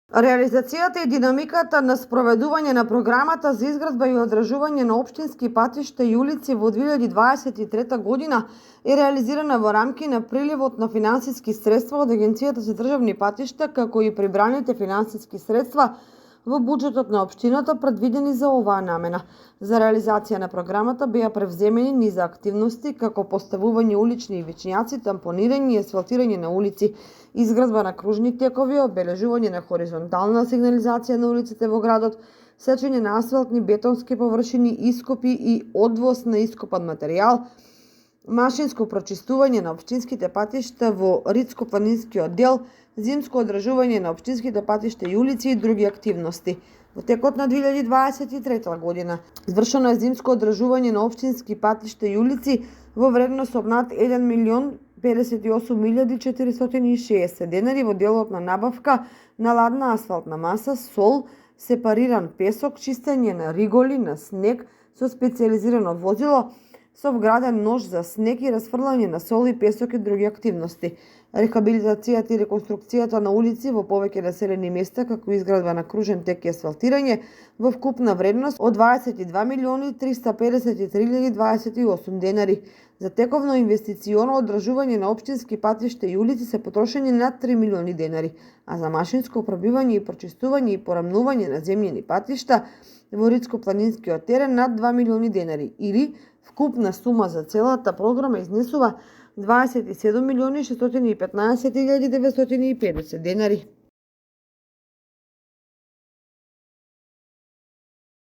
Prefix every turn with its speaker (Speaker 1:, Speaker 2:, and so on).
Speaker 1: Реализацијата и динамиката на спроведување на програмата за изградба и одржување на општински патишта и улици во 2023 година е реализирана во рамки на приливот на финансиски средства од Агенцијата за државни патишта, како и прибраните финансиски средства во буџетот на општината предвидени за оваа намена. За реализација на програмата беа превземени низа активности како поставување улични ивичњаци, тампонирање и асфалтирање на улици, изградба на кружни текови, обележување на хоризонтална сигнализација на улиците во градот, сечење на асфалтни бетонски површини, ископи и одвоз на ископан материјал, машинско прочистување на општинските патишта во Рицко-планинскиот дел, зимско одржување на општинските патишта и улици и други активности. Во текот на 2023 година извршено е зимско одржување на општински патишта и улици во вредност од над 1.058.460 денари во делот на набавка на ладна асфалтна маса, сол, сепариран песок, чистење на риголи на снег со специјализирано возило, со вграден нож за снег и расфрлање на сол и песок и други активности. Рехабилитацијата и реконструкцијата на улици во повеќе населени места, како изградба на кружен тек и асфалтирање во вкупна вредност од 22.353.028 денари. За тековно инвестиционо одржување на општински патишта и улици се потрошени над 3 милиони денари, а за машинско пробивање и прочистување и порамнување на земјени патишта во Рицко-планинскиот терен над 2 милиони денари, или вкупна сума за целата програма изнесува 27.615.950 денари.